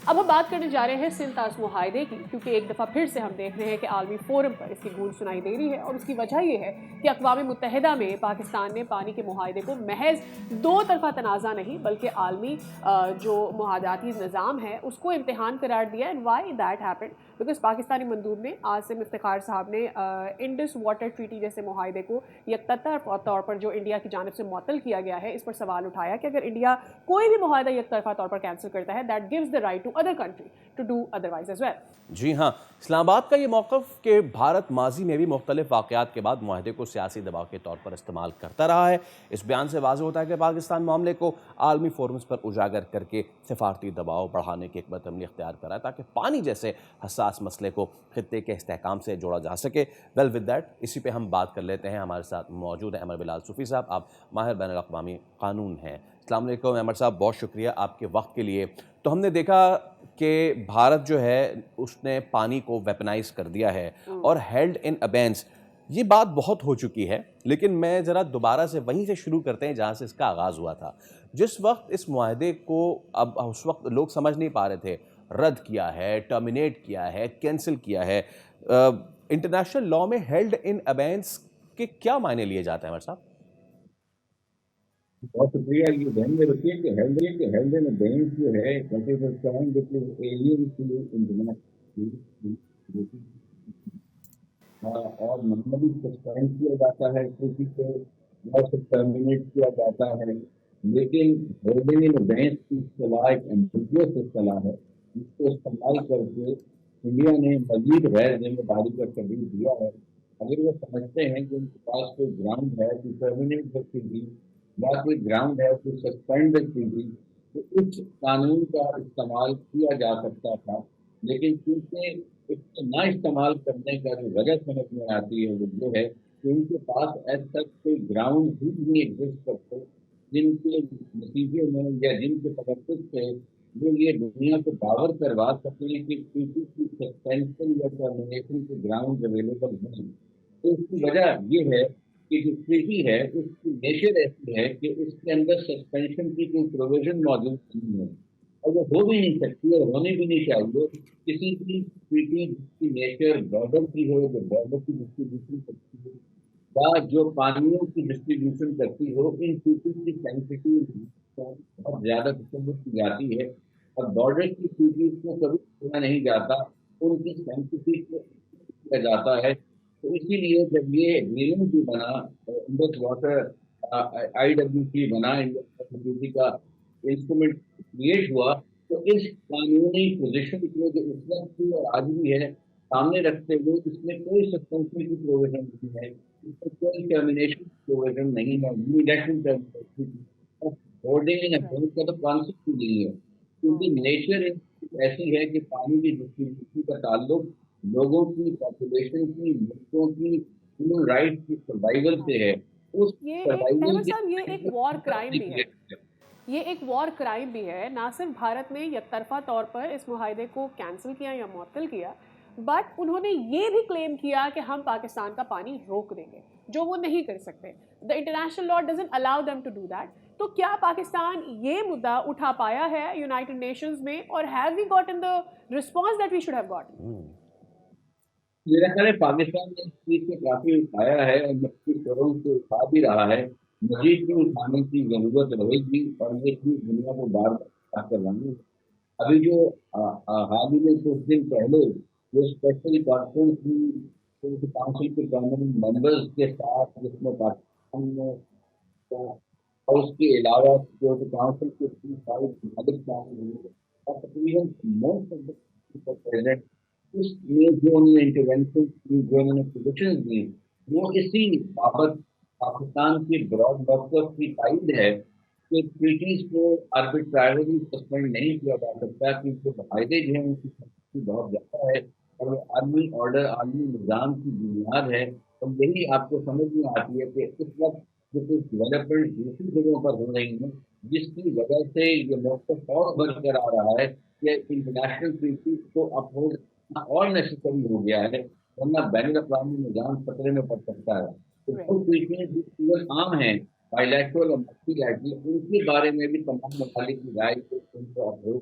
اب ہم بات کرنے جا رہے ہیں سندھ طاس معاہدے کی، کیونکہ ایک دفعہ پھر سے ہم دیکھ رہے ہیں کہ عالمی فورم پر اس کی گونج سنائی دے رہی ہے، اور اس کی وجہ یہ ہے کہ اقوام متحدہ میں پاکستان نے پانی کے معاہدے کو محض دو طرفہ تنازع نہیں بلکہ عالمی جو معاہداتی نظام ہے اس کو امتحان قرار دیا. And why that happened? Because Pakistani مندوب نے عاصم افتخار صاحب نے انڈس واٹر ٹریٹی جیسے معاہدے کو یکطرفہ طور پر جو انڈیا کی جانب سے معطل کیا گیا ہے اس پر سوال اٹھایا کہ اگر انڈیا کوئی بھی معاہدہ یک طرفہ طور پر کینسل کرتا ہے that gives the right to other country to do otherwise as well. جی ہاں، اسلام آباد کا یہ موقف کہ بھارت ماضی میں بھی مختلف واقعات کے بعد معاہدے کو سیاسی دباؤ کے طور پر استعمال کرتا رہا ہے. اس بیان سے واضح ہوتا ہے کہ پاکستان معاملے کو عالمی فورمز پر اجاگر کر کے سفارتی دباؤ بڑھانے کی حکمت عملی اختیار کرا ہے تاکہ پانی جیسے حساس مسئلے کو خطے کے استحکام سے جوڑا جا سکے. ویل ود دیٹ اسی پہ ہم بات کر لیتے ہیں. ہمارے ساتھ موجود ہیں امر بلال صوفی صاحب، آپ ماہر بین الاقوامی قانون ہیں. السلام علیکم امر صاحب، بہت شکریہ آپ کے وقت کے لیے. تو ہم نے دیکھا کہ بھارت جو ہے اس نے پانی کو ویپنائز کر دیا ہے اور ہیلڈ ان ابینس. یہ بات بہت ہو چکی ہے، لیکن میں ذرا دوبارہ سے وہیں سے شروع کرتے ہیں جہاں سے اس کا آغاز ہوا تھا. جس وقت اس معاہدے کو اب اس وقت لوگ سمجھ نہیں پا رہے تھے، رد کیا ہے، ٹرمینیٹ کیا ہے، کینسل کیا ہے. انٹرنیشنل لاء میں ہیلڈ ان ابینس کے کیا معنی لیے جاتے ہیں عمر صاحب؟ بہت شکریہ. یہ دھیان میں رکھیے کہ ہیلتھ اینڈ بینک جو ہے اور نمبر سسپینڈ کیا جاتا ہے کسی کو ٹرمینیٹ کیا جاتا ہے. لیکن ہیلتھ اینڈ بینک کی اصطلاح ایک ایمبیگیوس اصطلاح ہے جس کو استعمال کر کے انڈیا نے مزید غیر ذمہ داری کا ثبوت دیا ہے. اگر وہ سمجھتے ہیں کہ ان کے پاس کوئی گراؤنڈ ہے کہ ٹرمینیٹ کی یا کوئی گراؤنڈ ہے کہ سسپینڈ کی گئی تو اس قانون کا استعمال کیا جا سکتا تھا. لیکن کیونکہ اس کو نہ استعمال کرنے کا جو وجہ سمجھ میں آتی ہے وہ یہ ہے کہ ان کے پاس ایسا تک کوئی گراؤنڈ ہی نہیں ایگزسٹ کرتے جن کے نتیجے میں یا جن کے تحفظ سے وہ یہ دنیا کو باور کروا سکتے ہیں کہ کسی کی سسپینشن یا ٹرمینیشن کے گراؤنڈ اویلیبل نہیں. تو اس کی وجہ یہ ہے کہ جو ٹریٹی ہے اس کی نیچر ایسی ہے کہ اس کے اندر سسپینشن کی کوئی پروویژن موجود نہیں ہے اور وہ ہو بھی نہیں سکتی اور ہونے بھی نہیں چاہیے. کسی کی ٹریٹی جس کی نیچر بارڈر کی ہو جو بارڈر کی ڈسٹریبیوشن کرتی ہو یا جو پانیوں کی ڈسٹریبیوشن کرتی ہو ان ٹریٹی کی سینسٹیو بہت زیادہ تصور کی جاتی ہے اور بارڈر کی ٹریٹیز کو کبھی چھوڑا نہیں جاتا. ان کی سینسٹیو کیا جاتا ہے. تو اسی لیے جب یہ ایگریمنٹ بھی بنا Indus water I W C بنا انڈس واٹر کا انسٹرومنٹ کریٹ ہوا تو اس قانونی پوزیشن کو جو اس وقت تھی اور آج بھی ہے سامنے رکھتے ہوئے اس میں کوئی سسپینشن کی پروویژن نہیں ہے, اس میں کوئی ٹرمینیشن کی پروویژن نہیں ہے. یونیلیٹرل ٹرمینیشن ہولڈنگ کا تو کانسیپٹ ہی نہیں ہے کیونکہ نیچر ایسی ہے کہ پانی کی ڈسٹریبیوشن کا تعلق لوگوں کی پاپولیشن کی ملکوں کی ہیومن رائٹ کی سروائیول سے ہے. اس احمد سروائیول صاحب یہ ایک وار کرائم بھی ہے, یہ ایک وار کرائم بھی ہے. نہ صرف بھارت نے یک طرفہ طور پر اس معاہدے کو کینسل کیا یا معطل کیا, بٹ انہوں نے یہ بھی کلیم کیا کہ ہم پاکستان کا پانی روک دیں گے, جو وہ نہیں کر سکتے. The international law doesn't allow them to do that. تو کیا پاکستان یہ مدعا اٹھا پایا ہے یونائٹڈ نیشنز میں, اور have we gotten the response that we should have gotten? میرا خیال ہے پاکستان نے اس چیز سے کافی اٹھایا ہے اور مختلف طرح سے اٹھا بھی رہا ہے. مزید بھی اٹھانے کی ضرورت رہے گی اور یہ چیز دنیا کو بار بار کروانی ہے. ابھی جو حال ہی میں کچھ دن پہلے جو اسپیشل کانفرنس کی کاؤنسل کے پرماننٹ ممبرز کے ساتھ جس میں پاکستان میں اور اس کے علاوہ جو کاؤنسل کے تقریباً موسٹ آف دا پریزنٹ اس میں جو انہوں نے انٹروینشن کی جو انہوں نے پوزیشن دی وہ اسی بابت پاکستان کی براڈ مقصد کی تائید ہے کہ ٹریٹیز کو آربیٹرارلی سسپینڈ نہیں کیا جا سکتا کیونکہ معاہدے جو ہیں ان کی سختی بہت زیادہ ہے اور وہ عالمی آرڈر عالمی نظام کی بنیاد ہے. اور یہی آپ کو سمجھ میں آتی ہے کہ اس وقت جو کچھ ڈیولپمنٹ دوسری جگہوں پر ہو رہی ہیں جس کی وجہ سے یہ موقف اور بڑھ کر آ رہا ہے کہ انٹرنیشنل ٹریٹیز کو اپہولڈ اور نیسیسری ہو گیا ہے ورنہ بین الاقوامی نظام خطرے میں پڑ سکتا ہے. تو جو ٹریٹمنٹ عام ہیں بائیلیٹرل اور ملٹی لیٹرل ان کے بارے میں بھی تمام ممالک کی رائے کو ان کو اپہولڈ